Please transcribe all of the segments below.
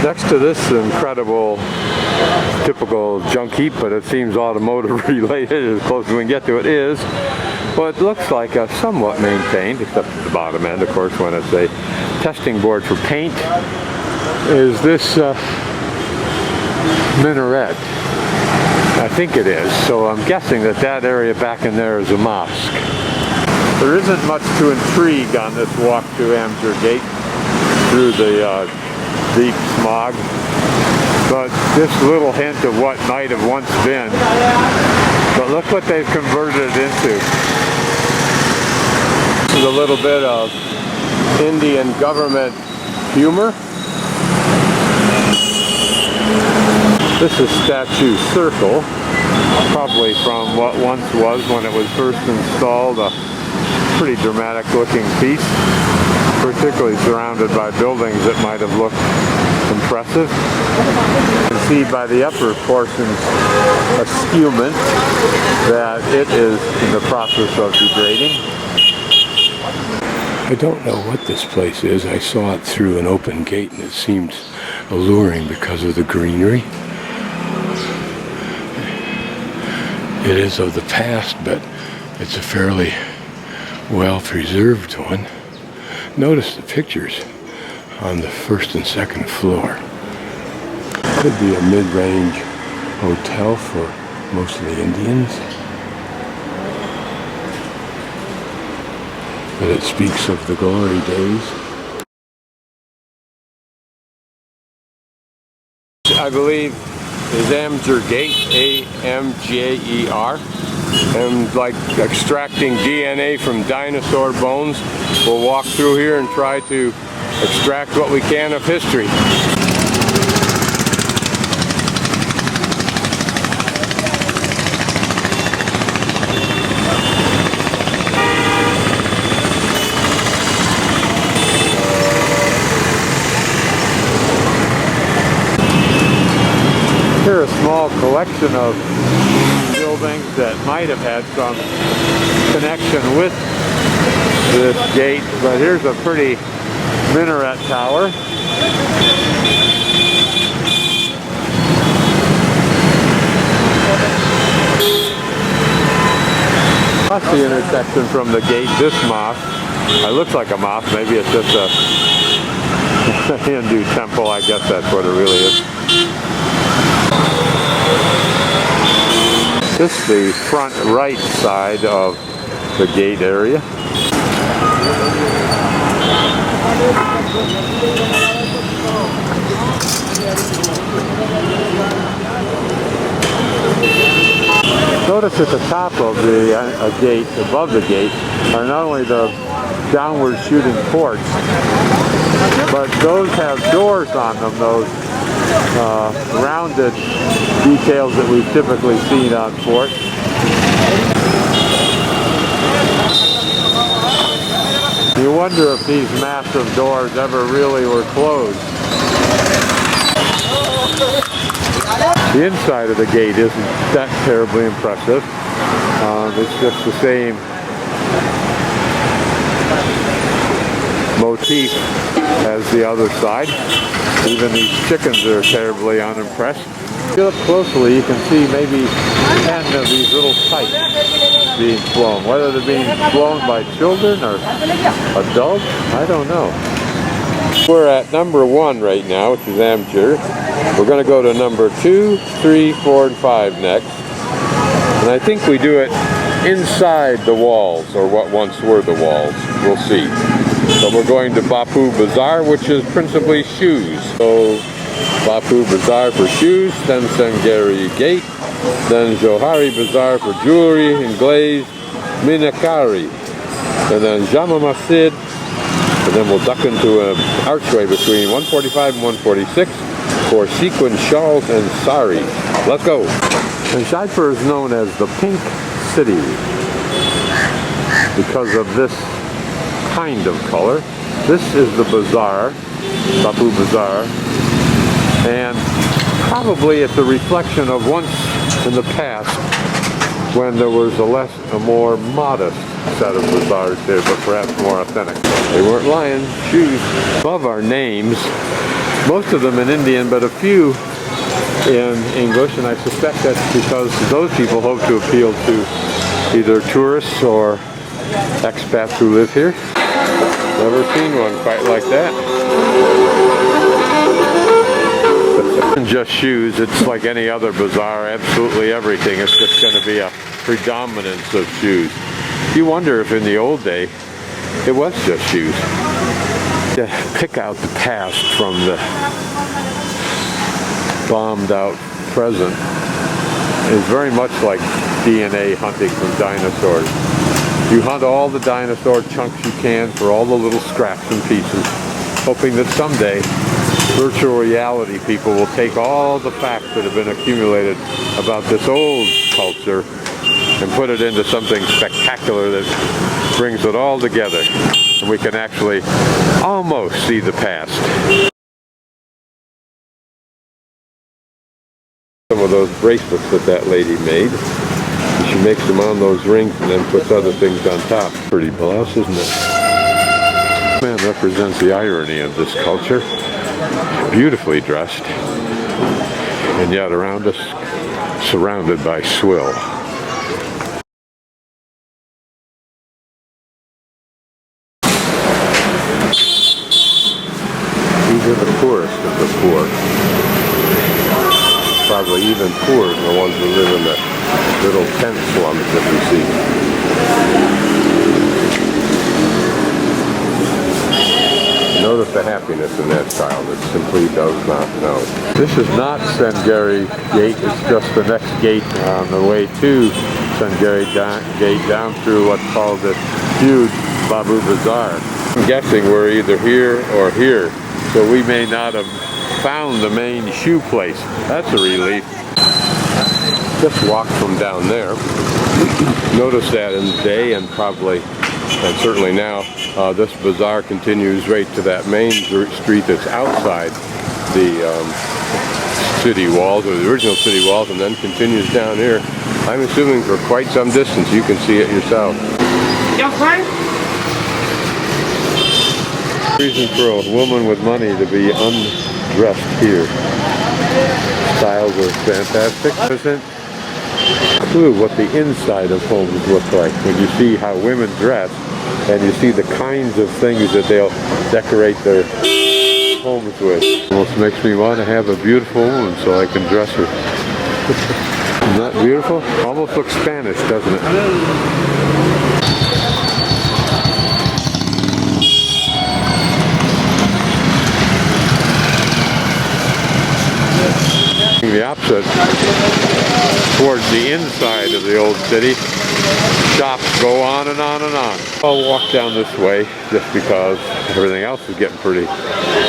Next to this incredible, typical junk heap, but it seems automotive related as close as we can get to it, is what looks like a somewhat maintained, except at the bottom end, of course, when it's a testing board for paint, is this minaret. I think it is. So I'm guessing that that area back in there is a mosque. There isn't much to intrigue on this walk to Sanganeri Gate through the deep smog, but this little hint of what might have once been. But look what they've converted it into. This is a little bit of Indian government humor. This is Statue Circle, probably from what once was, when it was first installed, a pretty dramatic looking piece, particularly surrounded by buildings that might have looked impressive. You can see by the upper portions eschewment that it is in the process of degrading. I don't know what this place is. I saw it through an open gate and it seemed alluring because of the greenery. It is of the past, but it's a fairly well-preserved one. Notice the pictures on the first and second floor. Could be a mid-range hotel for mostly Indians. But it speaks of the glory days. I believe is Sanganeri Gate, A-M-J-E-R. And like extracting DNA from dinosaur bones, we'll walk through here and try to extract what we can of history. Here a small collection of buildings that might have had some connection with this gate, but here's a pretty minaret tower. That's the intersection from the gate, this mosque. It looks like a mosque, maybe it's just a Hindu temple, I guess that's what it really is. This is the front right side of the gate area. Notice at the top of the gate, above the gate, are not only the downward shooting ports, but those have doors on them, those rounded details that we've typically seen on forts. You wonder if these massive doors ever really were closed. The inside of the gate isn't that terribly impressive. It's just the same motif as the other side. Even these chickens are terribly unimpressed. If you look closely, you can see maybe 10 of these little kites being flown. Whether they're being flown by children or adults, I don't know. We're at number 1 right now, which is Sanganeri. We're going to go to number 2, 3, 4, and 5 next. And I think we do it inside the walls, or what once were the walls. We'll see. So we're going to Babu Bazar, which is principally shoes. So Babu Bazar for shoes, then Sanganeri Gate, then Johri Bazar for jewelry and glazed, Minakari, and then Jama Masjid, and then we'll duck into an archway between 145 and 146 for sequin shawls and saris. Let's go. And Jaipur is known as the Pink City because of this kind of color. This is the bazaar, Babu Bazar, and probably it's a reflection of once in the past when there was a more modest set of bazaars here, but perhaps more authentic. They weren't lying. Shoes. Above our names Most of them in Indian, but a few in English, and I suspect that's because those people hope to appeal to either tourists or expats who live here. Never seen one quite like that. Just shoes, it's like any other bazaar, absolutely everything. It's just going to be a predominance of shoes. You wonder if in the old day it was just shoes. To pick out the past from the bombed out present is very much like DNA hunting from dinosaurs. You hunt all the dinosaur chunks you can for all the little scraps and pieces, hoping that someday virtual reality people will take all the facts that have been accumulated about this old culture and put it into something spectacular that brings it all together. And we can actually almost see the past. Some of those bracelets that lady made. She makes them on those rings and then puts other things on top. Pretty blouse, isn't it? Man represents the irony of this culture. Beautifully dressed, and yet around us, surrounded by swill. These are the poorest of the poor. Probably even poorer than the ones who live in the little tent slums that we see. Notice the happiness in that child. It simply does not know. This is not Sanganeri Gate. It's just the next gate on the way to Sanganeri Gate down through what's called the huge Babu Bazar. I'm guessing we're either here or here, so we may not have found the main shoe place. That's a relief. Just walk from down there. Notice that in the day and probably, and certainly now, this bazaar continues right to that main street that's outside the city walls, or the original city walls, and then continues down here. I'm assuming for quite some distance. You can see it yourself. Reason for a woman with money to be undressed here. Styles are fantastic. Doesn't clue what the inside of homes look like when you see how women dress and you see the kinds of things that they'll decorate their homes with. Almost makes me want to have a beautiful woman so I can dress her. Isn't that beautiful? Almost looks Spanish, doesn't it? The opposite, towards the inside of the old city, shops go on and on and on. I'll walk down this way just because everything else is getting pretty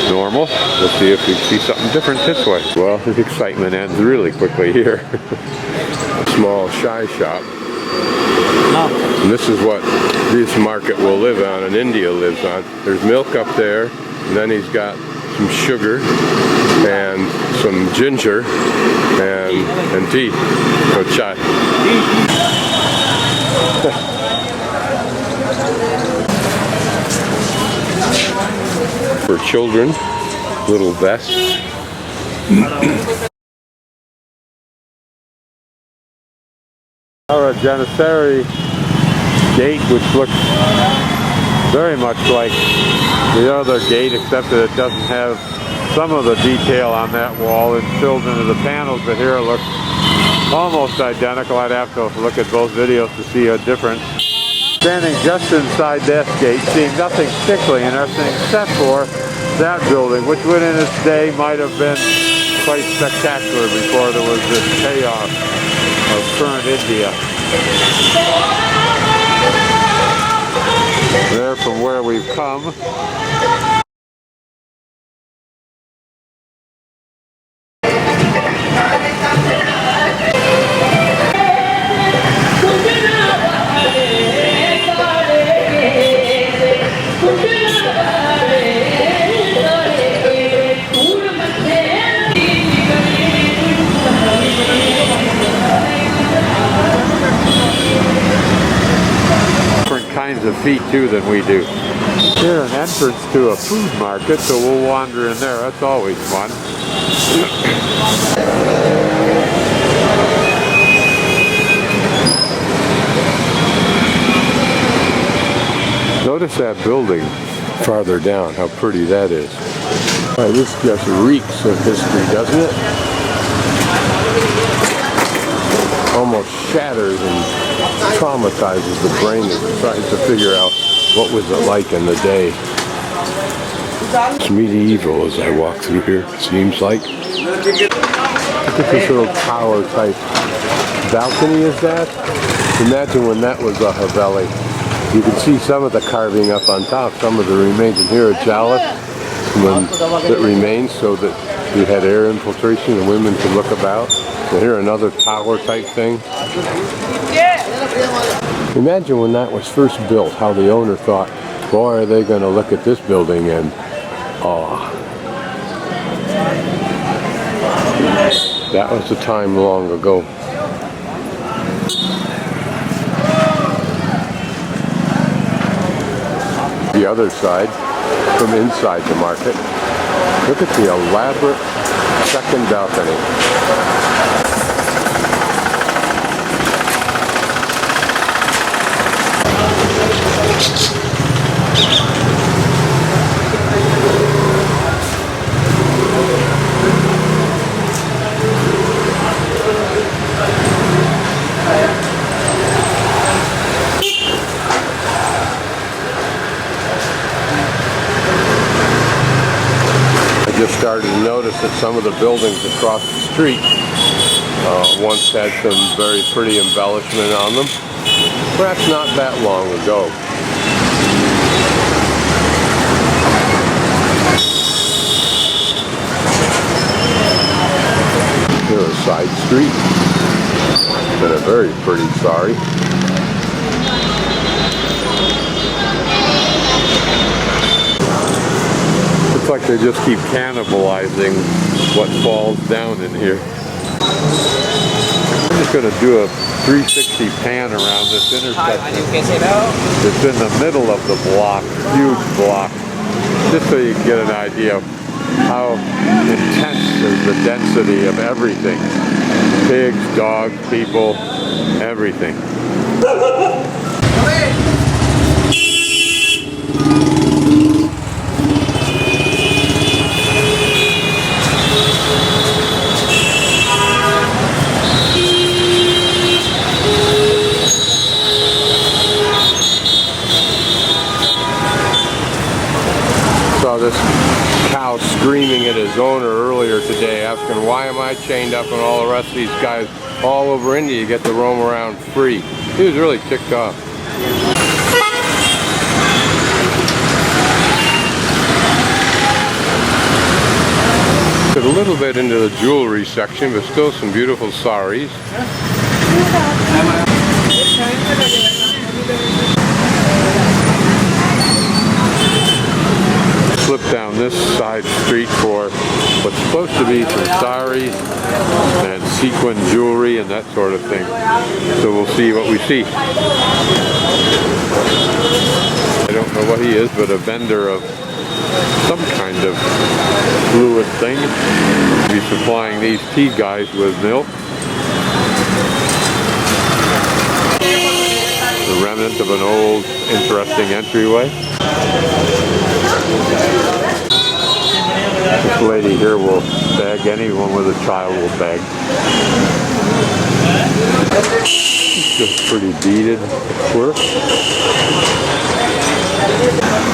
normal. We'll see if we see something different this way. Well, the excitement ends really quickly here. A small shy shop. And this is what this market will live on, and India lives on. There's milk up there, and then he's got some sugar and some ginger and tea, or chai. For children, little vests. Our Sanganeri Gate, which looks very much like the other gate, except that it doesn't have some of the detail on that wall. It's filled into the panels, but here it looks almost identical. I'd have to look at both videos to see a difference. Standing just inside that gate, seeing nothing particularly interesting except for that building, which within its day might have been quite spectacular before there was this chaos of current India. There from where we've come. Different kinds of feet too than we do. Here, an entrance to a food market, so we'll wander in there. That's always fun. Notice that building farther down, how pretty that is. Boy, this just reeks of history, doesn't it? Almost shatters and traumatizes the brain as it tries to figure out what was it like in the day. It's medieval as I walk through here, it seems like. Look at this little tower type balcony is that? Imagine when that was a Haveli. You can see some of the carving up on top, some of the remains. And here a chalice that remains so that you had air infiltration and women could look about. And here another tower type thing. Imagine when that was first built, how the owner thought, boy, are they going to look at this building and awe. That was a time long ago. The other side, from inside the market, look at the elaborate second balcony. Just started to notice that some of the buildings across the street once had some very pretty embellishment on them. Perhaps not that long ago. Here's a side street. Been a very pretty sari. Looks like they just keep cannibalizing what falls down in here. I'm just going to do a 360 pan around this intersection. It's in the middle of the block, huge block, just so you can get an idea of how intense is the density of everything. Pigs, dogs, people, everything. Saw this cow screaming at his owner earlier today, asking, why am I chained up and all the rest of these guys all over India get to roam around free? He was really ticked off. A little bit into the jewelry section, but still some beautiful saris. Slip down this side street for what's supposed to be some saris and sequin jewelry and that sort of thing. So we'll see what we see. I don't know what he is, but a vendor of some kind of fluid thing. Be supplying these tea guys with milk. The remnant of an old, interesting entryway. This lady here will beg. Anyone with a child will beg. Just pretty beaded work.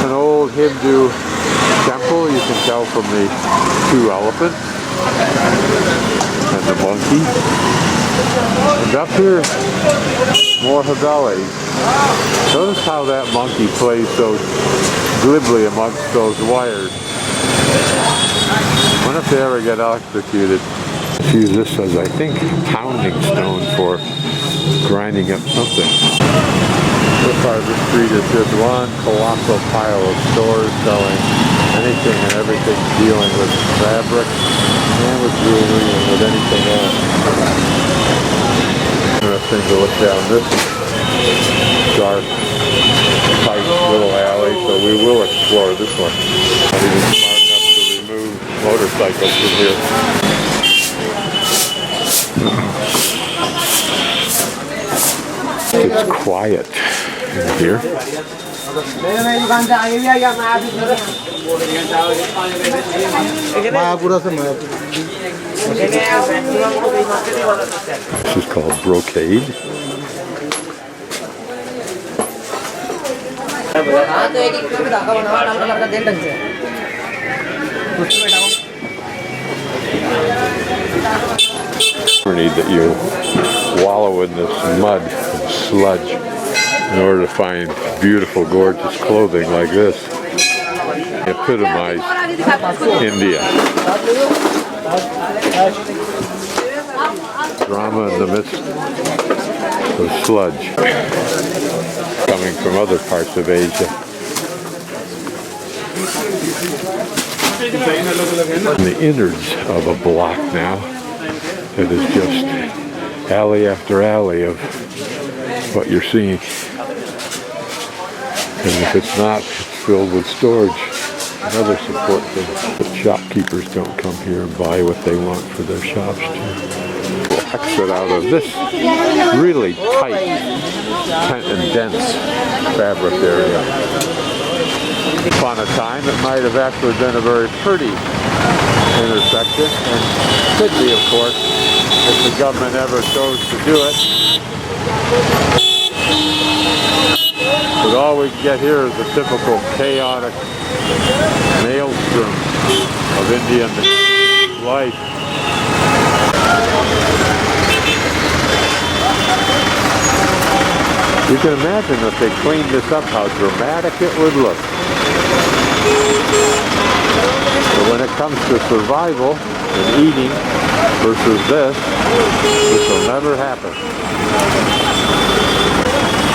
An old Hindu temple, you can tell from the two elephants and the monkey. And up here, more Havelis. Notice how that monkey plays so glibly amongst those wires. I wonder if they ever get electrocuted. Let's use this as, I think, pounding stone for grinding up something. So far the street is just one colossal pile of stores selling anything and everything dealing with fabric and with jewelry and with anything else. Interesting to look down this dark, tight little alley, so we will explore this one. Not even smart enough to remove motorcycles from here. It's quiet in here. This is called brocade. That you wallow in this mud and sludge in order to find beautiful, gorgeous clothing like this. Epitomize India. Drama in the midst of sludge coming from other parts of Asia. In the innards of a block now, it is just alley after alley of what you're seeing. And if it's not, it's filled with storage and other support things. But shopkeepers don't come here and buy what they want for their shops too. We'll exit out of this really tight and dense fabric area. Upon a time, it might have actually been a very pretty intersection, and could be, of course, if the government ever chose to do it. But all we get here is a typical chaotic maelstrom of Indian life. You can imagine if they cleaned this up, how dramatic it would look. But when it comes to survival and eating versus this will never happen.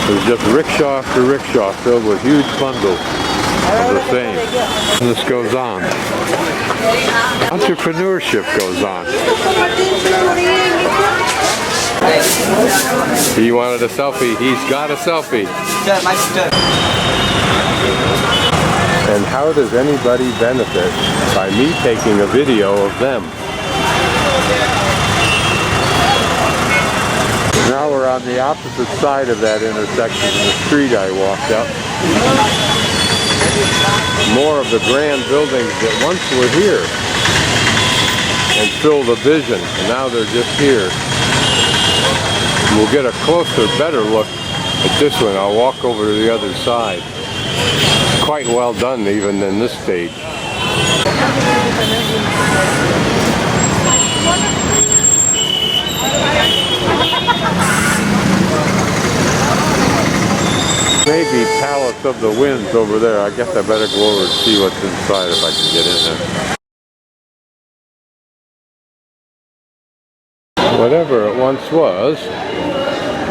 There's just rickshaw after rickshaw filled with huge bundles of the same. And this goes on. Entrepreneurship goes on. He wanted a selfie. He's got a selfie. And how does anybody benefit by me taking a video of them? Now we're on the opposite side of that intersection in the street I walked up. More of the grand buildings that once were here and filled a vision, and now they're just here. We'll get a closer, better look at this one. I'll walk over to the other side. Quite well done even in this stage. Maybe Palace of the Winds over there. I guess I better go over and see what's inside if I can get in there. Whatever it once was,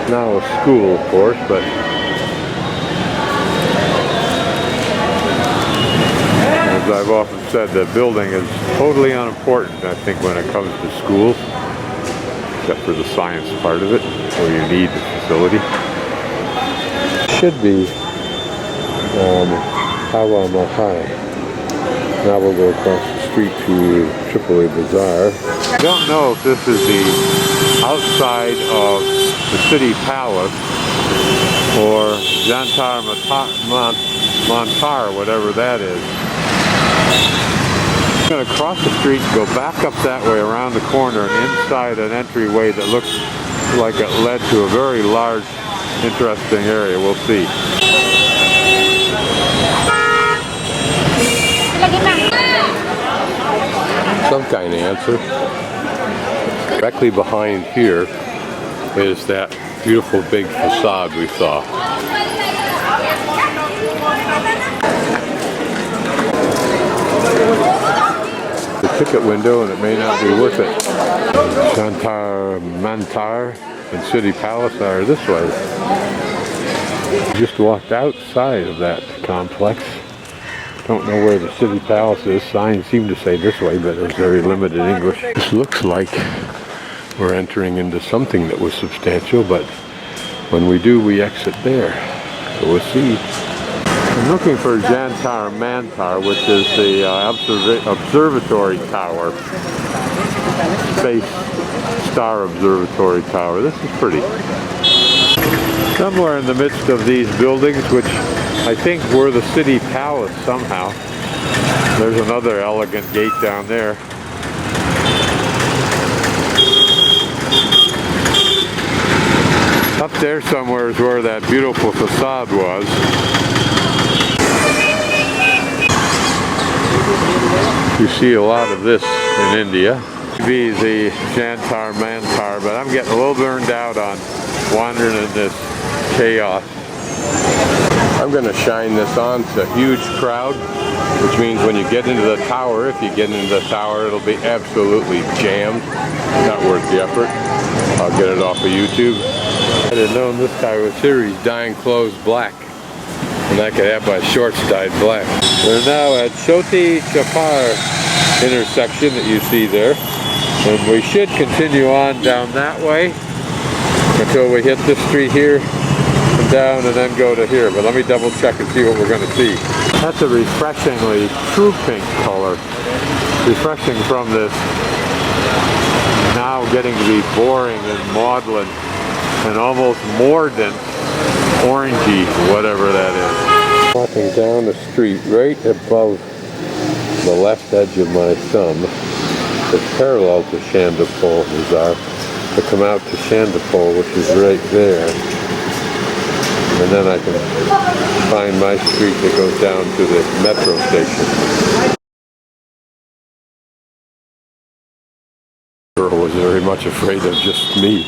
now a school of course, but as I've often said, the building is totally unimportant, I think, when it comes to schools, except for the science part of it, where you need the facility. Should be Babu Bazar. Now we'll go across the street to Jaipur Bazaar. I don't know if this is the outside of the city palace or Jantar Mantar, whatever that is. I'm going to cross the street, go back up that way around the corner and inside an entryway that looks like it led to a very large, interesting area. We'll see. Some kind of answer. Directly behind here is that beautiful big facade we saw. The ticket window, and it may not be worth it. Jantar Mantar and City Palace are this way. Just walked outside of that complex. Don't know where the City Palace is. Signs seem to say this way, but it's very limited English. This looks like we're entering into something that was substantial, but when we do, we exit there. So we'll see. I'm looking for Jantar Mantar, which is the observatory tower. Space Star Observatory Tower. This is pretty. Somewhere in the midst of these buildings, which I think were the city palace somehow, there's another elegant gate down there. Up there somewhere is where that beautiful facade was. You see a lot of this in India. Maybe the Jantar Mantar, but I'm getting a little burned out on wandering in this chaos. I'm going to shine this on to a huge crowd, which means when you get into the tower, if you get into the tower, it'll be absolutely jammed. Not worth the effort. I'll get it off of YouTube. I'd have known this guy was here. He's dyeing clothes black. And I could have my shorts dyed black. We're now at Choti Chapar intersection that you see there. And we should continue on down that way until we hit this street here and down and then go to here. But let me double check and see what we're going to see. That's a refreshingly true pink color. Refreshing from this now getting to be boring and maudlin and almost mordant orangey, whatever that is. Walking down the street right above the left edge of my thumb, it's parallel to Chandipur Bazaar, to come out to Chandipur, which is right there. And then I can find my street that goes down to the metro station. The girl was very much afraid of just me.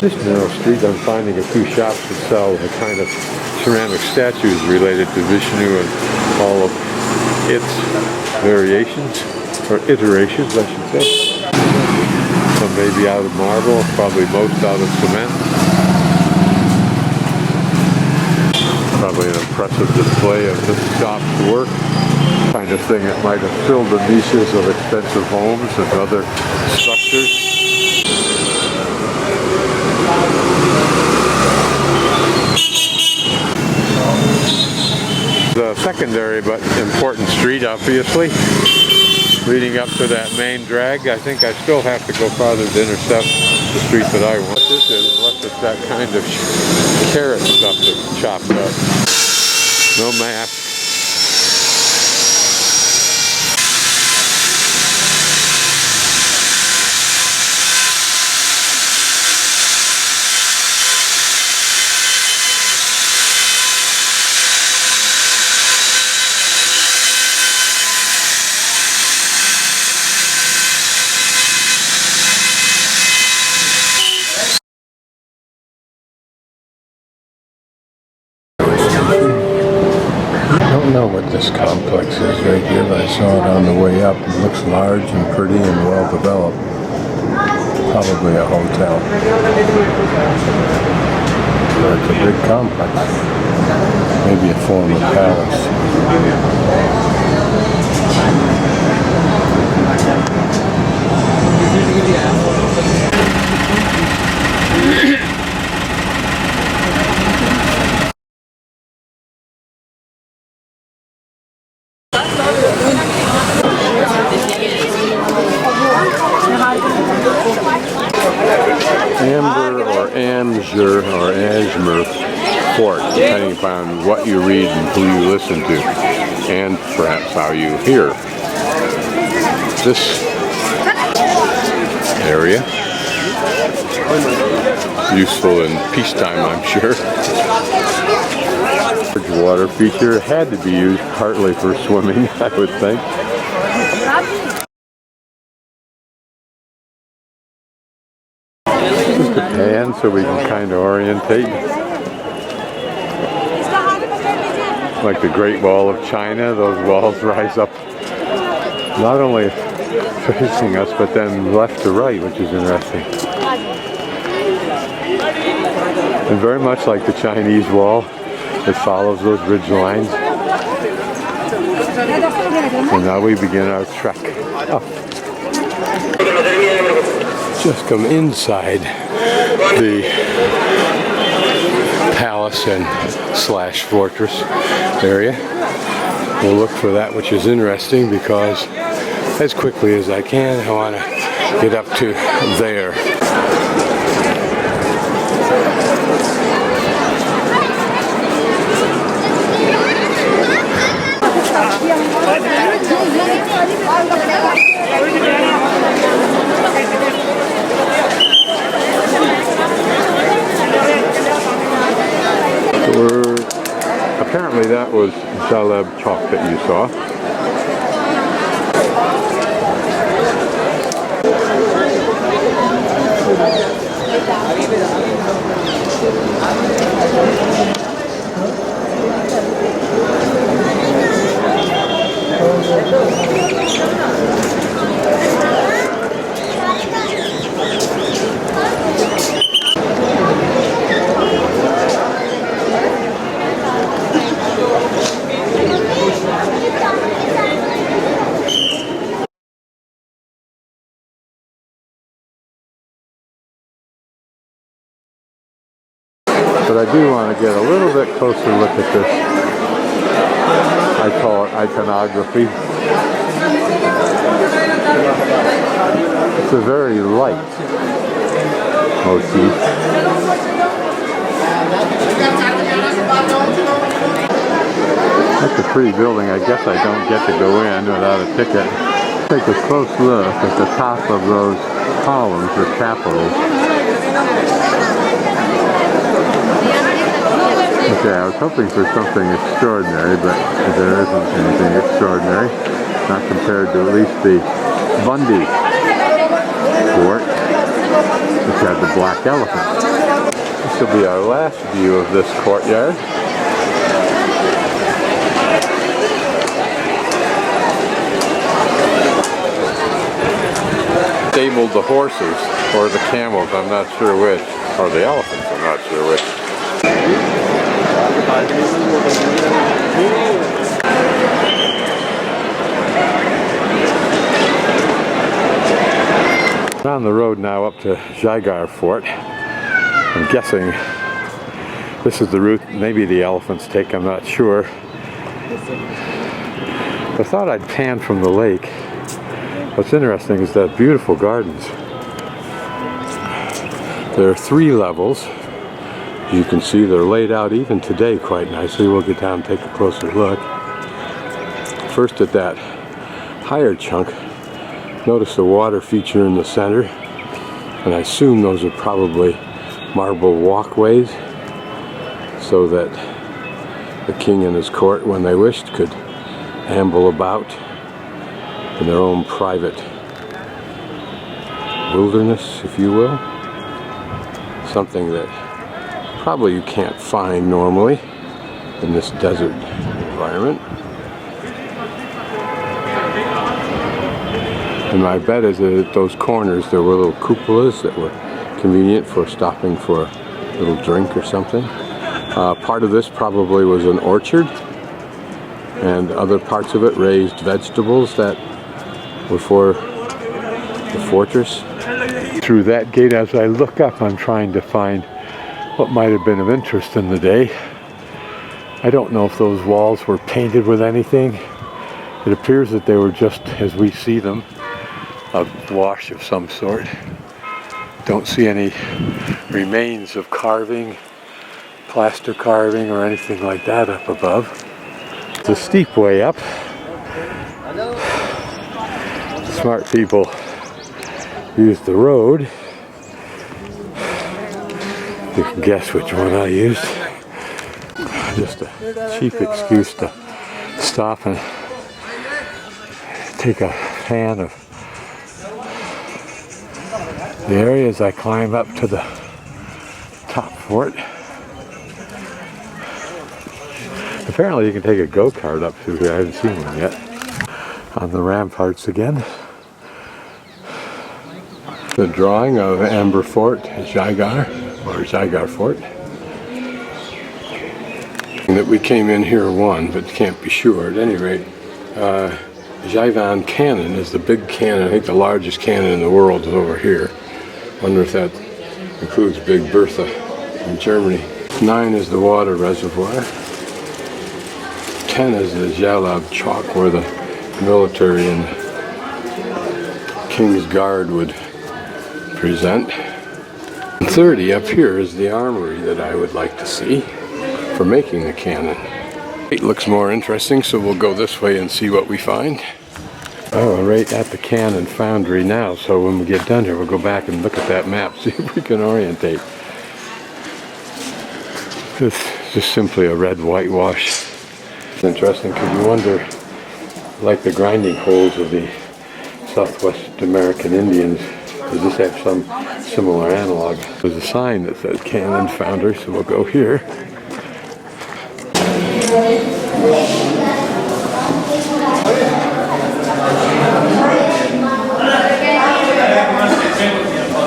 This narrow street, I'm finding a few shops that sell the kind of ceramic statues related to Vishnu and all of its variations, or iterations, I should say. Some may be out of marble, probably most out of cement. Probably an impressive display of this shop's work. Kind of thing that might have filled the niches of expensive homes and other structures. The secondary but important street, obviously, leading up to that main drag. I think I still have to go farther to intercept the street that I want. What this is, unless it's that kind of carrot stuff that's chopped up. No mask. I don't know what this complex is right here, but I saw it on the way up. It looks large and pretty and well developed. Probably a hotel. Or it's a big complex. Maybe a former palace. Amber or Amsur or Ashmer Fort, depending upon what you read and who you listen to, and perhaps how you hear. This area, useful in peacetime, I'm sure. Water feature had to be used partly for swimming, I would think. Just a pan so we can kind of orientate. Like the Great Wall of China, those walls rise up not only facing us, but then left to right, which is interesting. And very much like the Chinese wall, it follows those ridge lines. And now we begin our trek up. just come inside the palace and slash fortress area. We'll look for that which is interesting because as quickly as I can, I want to get up to there. Apparently that was Jaleb chalk that you saw. But I do want to get a little bit closer look at this. I call it iconography. It's a very light motif. That's a pretty building. I guess I don't get to go in without a ticket. Take a close look at the top of those columns or capitals. Okay, I was hoping for something extraordinary, but there isn't anything extraordinary. Not compared to at least the Bundy fort, which had the black elephant. This will be our last view of this courtyard. Stabled the horses, or the camels, I'm not sure which, or the elephants, I'm not sure which. On the road now up to Jaipur Fort. I'm guessing this is the route maybe the elephants take, I'm not sure. I thought I'd pan from the lake. What's interesting is that beautiful gardens. There are 3 levels. You can see they're laid out even today quite nicely. We'll get down and take a closer look. First at that higher chunk, notice the water feature in the center, and I assume those are probably marble walkways so that the king and his court, when they wished, could amble about in their own private wilderness, if you will. Something that probably you can't find normally in this desert environment. And my bet is that at those corners there were little cupolas that were convenient for stopping for a little drink or something. Part of this probably was an orchard, and other parts of it raised vegetables that were for the fortress. Through that gate, as I look up, I'm trying to find what might have been of interest in the day. I don't know if those walls were painted with anything. It appears that they were just as we see them, a wash of some sort. Don't see any remains of carving, plaster carving or anything like that up above. It's a steep way up. Smart people use the road. You can guess which one I used. Just a cheap excuse to stop and take a fan of the area as I climb up to the top fort. Apparently you can take a go-kart up through here. I haven't seen one yet. On the ramparts again. The drawing of Amber Fort, Jaipur, or Jaipur Fort. That we came in here one, but can't be sure. At any rate, Jaipur Cannon is the big cannon. I think the largest cannon in the world is over here. Wonder if that includes Big Bertha in Germany. 9 is the water reservoir. 10 is the Jalab chalk where the military and King's Guard would present. 30 up here is the armory that I would like to see for making the cannon. It looks more interesting, so we'll go this way and see what we find. Oh, we're right at the cannon foundry now, so when we get done here, we'll go back and look at that map, see if we can orientate. This is just simply a red whitewash. It's interesting because you wonder, like the grinding holes of the Southwest American Indians, does this have some similar analog? There's a sign that says Cannon Foundry, so we'll go here.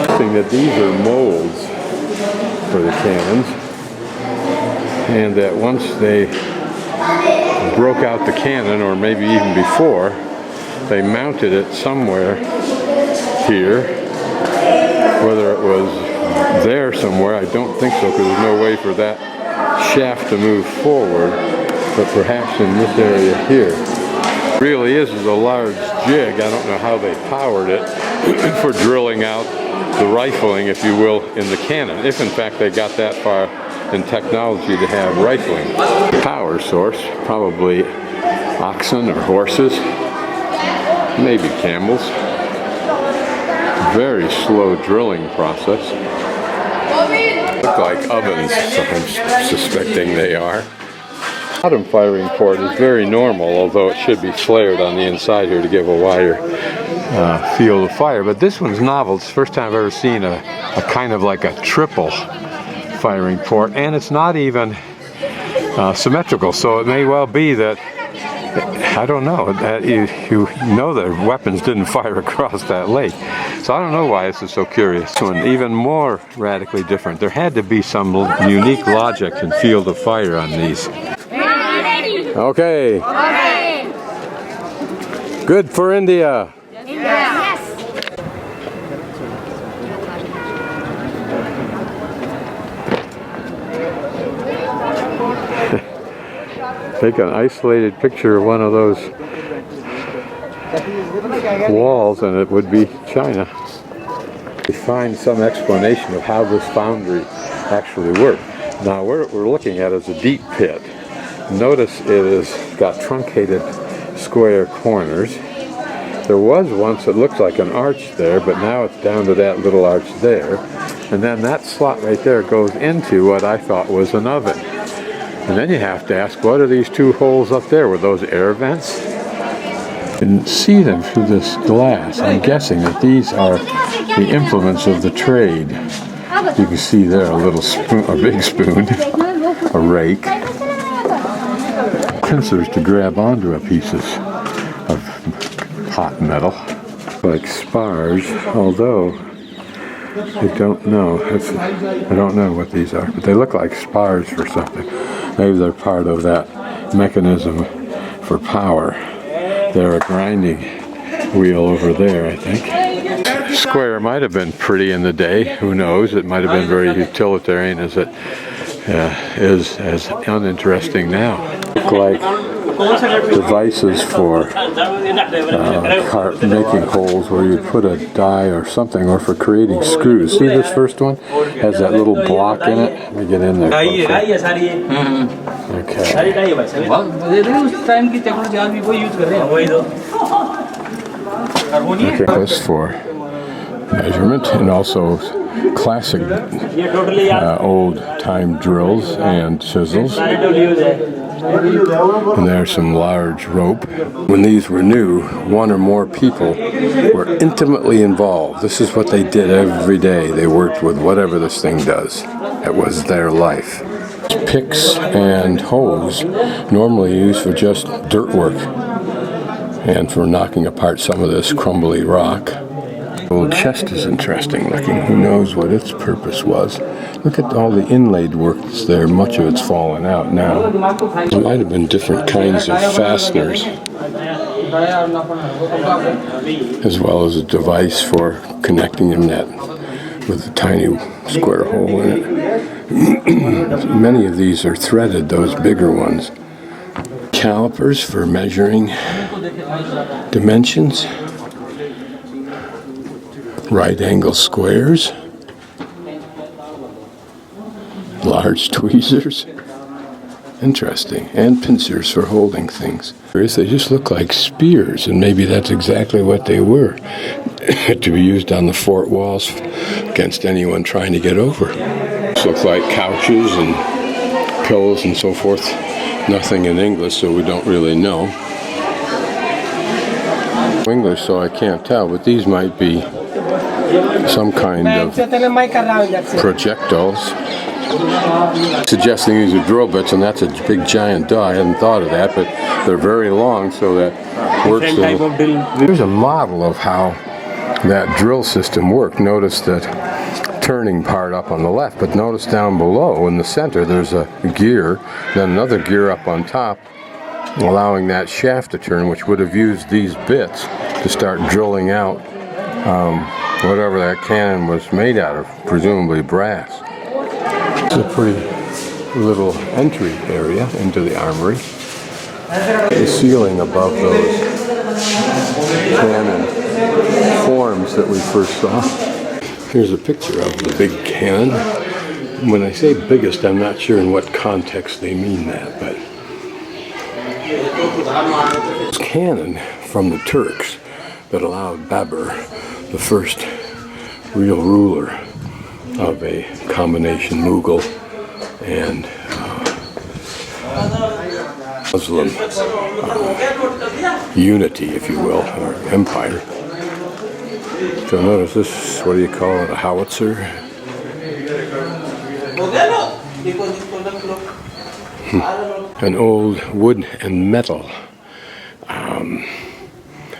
Interesting that these are molds for the cannons, and that once they broke out the cannon, or maybe even before, they mounted it somewhere here. Whether it was there somewhere, I don't think so, because there's no way for that shaft to move forward, but perhaps in this area here. It really is a large jig. I don't know how they powered it for drilling out the rifling, if you will, in the cannon, if in fact they got that far in technology to have rifling. Power source, probably oxen or horses, maybe camels. Very slow drilling process. Look like ovens, so I'm suspecting they are. Bottom firing port is very normal, although it should be flared on the inside here to give a wider field of fire. But this one's novel. It's the first time I've ever seen a kind of like a triple firing port, and it's not even symmetrical, so it may well be that, I don't know, that you know the weapons didn't fire across that lake. So I don't know why this is so curious. This one, even more radically different. There had to be some unique logic and field of fire on these. Okay. Good for India. Yes. Take an isolated picture of one of those walls and it would be China. We find some explanation of how this foundry actually worked. Now what we're looking at is a deep pit. Notice it has got truncated square corners. There was once, it looks like an arch there, but now it's down to that little arch there. And then that slot right there goes into what I thought was an oven. And then you have to ask, what are these two holes up there? Were those air vents? You can see them through this glass. I'm guessing that these are the implements of the trade. You can see there a little spoon, a big spoon, a rake, pincers to grab onto a pieces of hot metal, like spars, although I don't know. I don't know what these are, but they look like spars for something. Maybe they're part of that mechanism for power. They're a grinding wheel over there, I think. Square might have been pretty in the day. Who knows? It might have been very utilitarian as it is as uninteresting now. Look like devices for making holes where you put a die or something, or for creating screws. See this first one? Has that little block in it. Let me get in there Okay, this for measurement, and also classic old-time drills and chisels. And there's some large rope. When these were new, one or more people were intimately involved. This is what they did every day. They worked with whatever this thing does. It was their life. Picks and hoes normally used for just dirt work and for knocking apart some of this crumbly rock. The old chest is interesting looking. Who knows what its purpose was? Look at all the inlaid work that's there. Much of it's fallen out now. There might have been different kinds of fasteners, as well as a device for connecting them that with a tiny square hole in it. Many of these are threaded, those bigger ones. Calipers for measuring dimensions. Right angle squares. Large tweezers. Interesting. And pincers for holding things. They just look like spears, and maybe that's exactly what they were. To be used on the fort walls against anyone trying to get over. This looks like couches and pillows and so forth. Nothing in English, so we don't really know. English, so I can't tell, but these might be some kind of projectiles. Suggesting these are drill bits, and that's a big giant die. I hadn't thought of that, but they're very long, so that works. Here's a model of how that drill system worked. Notice that turning part up on the left, but notice down below in the center there's a gear, then another gear up on top, allowing that shaft to turn, which would have used these bits to start drilling out whatever that cannon was made out of, presumably brass. It's a pretty little entry area into the armory. The ceiling above those cannon forms that we first saw. Here's a picture of the big cannon. When I say biggest, I'm not sure in what context they mean that, but it's cannon from the Turks that allowed Babur, the first real ruler of a combination Mughal and Muslim unity, if you will, or empire. So notice this, what do you call it, a howitzer? An old wood and metal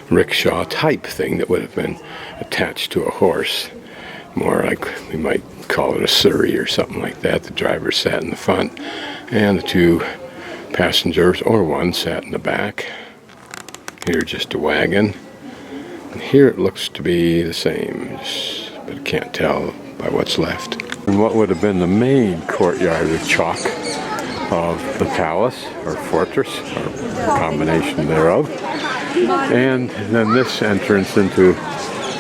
rickshaw type thing that would have been attached to a horse. More like, we might call it a surrey or something like that. The driver sat in the front and the two passengers, or one, sat in the back. Here just a wagon. And here it looks to be the same, but I can't tell by what's left. And what would have been the main courtyard of chalk of the palace, or fortress, or combination thereof. And then this entrance into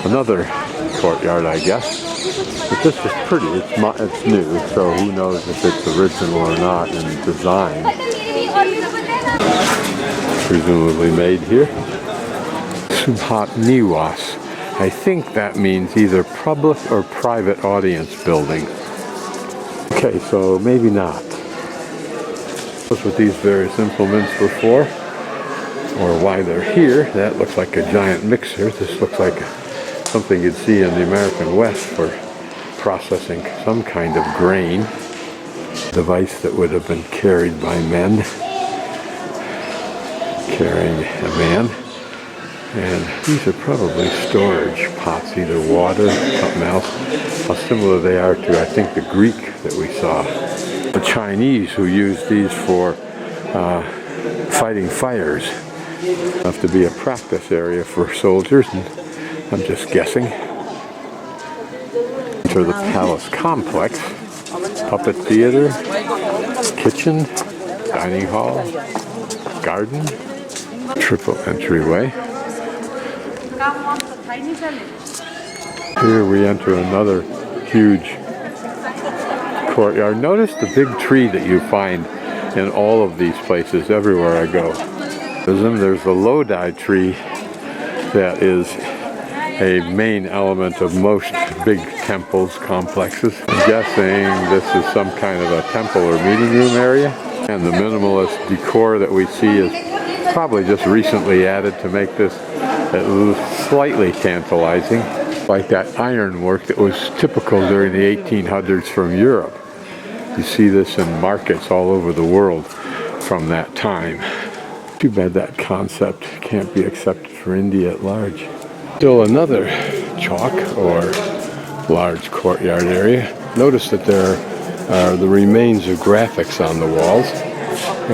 another courtyard, I guess. But this is pretty, it's new, so who knows if it's original or not in design. Presumably made here. Subhat Niwas. I think that means either public or private audience building. Okay, so maybe not. That's what these various implements were for, or why they're here. That looks like a giant mixer. This looks like something you'd see in the American West for processing some kind of grain. Device that would have been carried by men, carrying a man. And these are probably storage pots, either water, something else. How similar they are to, I think, the Greek that we saw. The Chinese who used these for fighting fires. Enough to be a practice area for soldiers, and I'm just guessing. Enter the palace complex. Puppet theater, kitchen, dining hall, garden, triple entryway. Here we enter another huge courtyard. Notice the big tree that you find in all of these places everywhere I go. There's the Lodi tree that is a main element of most big temples, complexes. I'm guessing this is some kind of a temple or meeting room area. And the minimalist decor that we see is probably just recently added to make this slightly tantalizing, like that ironwork that was typical during the 1800s from Europe. You see this in markets all over the world from that time. Too bad that concept can't be accepted for India at large. Still another chalk or large courtyard area. Notice that there are the remains of graphics on the walls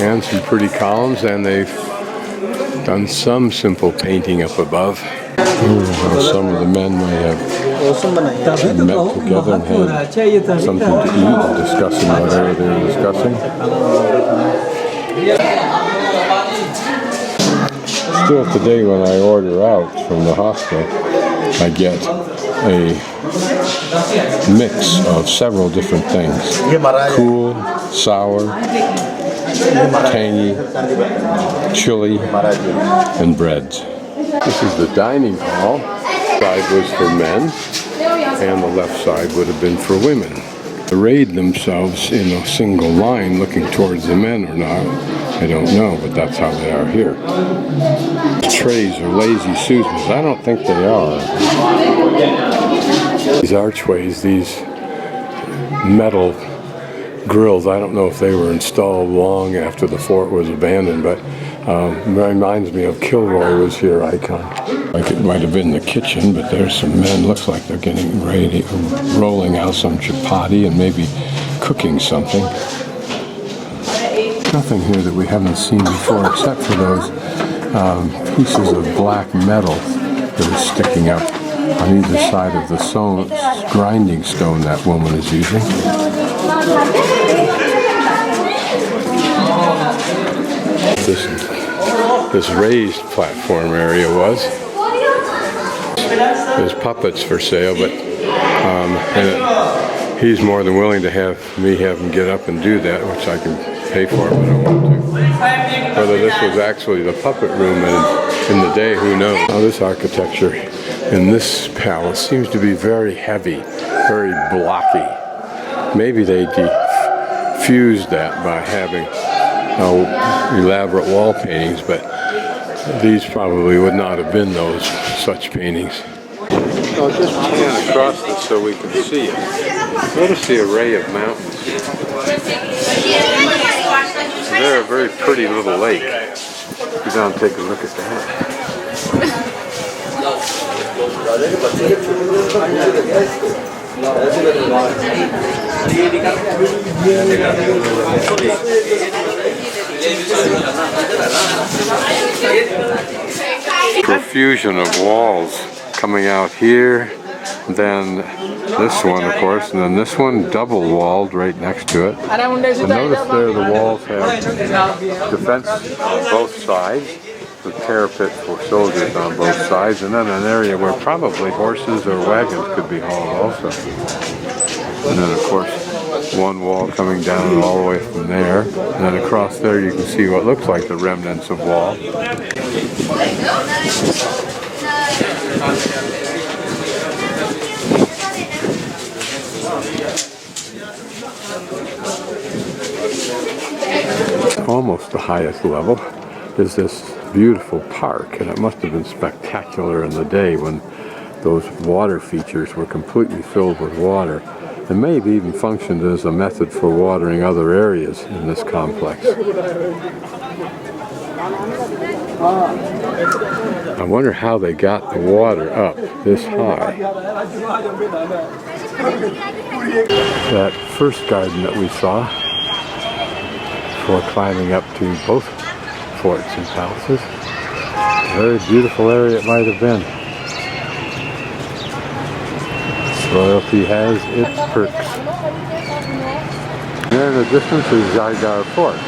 and some pretty columns, and they've done some simple painting up above. Some of the men may have met together and had something to eat and discussing whatever they were discussing. Still today when I order out from the hostel, I get a mix of several different things. Cool, sour, tangy, chili, and breads. This is the dining hall. The side was for men, and the left side would have been for women. Arrayed themselves in a single line looking towards the men or not, I don't know, but that's how they are here. Trays are lazy Susans. I don't think they are. These archways, these metal grills, I don't know if they were installed long after the fort was abandoned, but it reminds me of Kilroy was here icon. Like it might have been the kitchen, but there's some men, looks like they're getting ready, rolling out some chapati and maybe cooking something. Nothing here that we haven't seen before except for those pieces of black metal that are sticking up on either side of the grinding stone that woman is using. This raised platform area was. There's puppets for sale, but he's more than willing to have him get up and do that, which I can pay for, but I won't do. Whether this was actually the puppet room in the day, who knows? Now this architecture in this palace seems to be very heavy, very blocky. Maybe they diffused that by having elaborate wall paintings, but these probably would not have been such paintings. I'll just pan across this so we can see it. Notice the array of mountains. They're a very pretty little lake. Go down and take a look at that. Profusion of walls coming out here, then this one of course, and then this one double walled right next to it. And notice there the walls have defense on both sides, the parapet for soldiers on both sides, and then an area where probably horses or wagons could be hauled also. And then of course one wall coming down all the way from there, and then across there you can see what looks like the remnants of wall. Almost the highest level is this beautiful park, and it must have been spectacular in the day when those water features were completely filled with water, and maybe even functioned as a method for watering other areas in this complex. I wonder how they got the water up this high. That first garden that we saw before climbing up to both forts and palaces, a very beautiful area it might have been. Royalty has its perks. There in the distance is Jaipur Fort.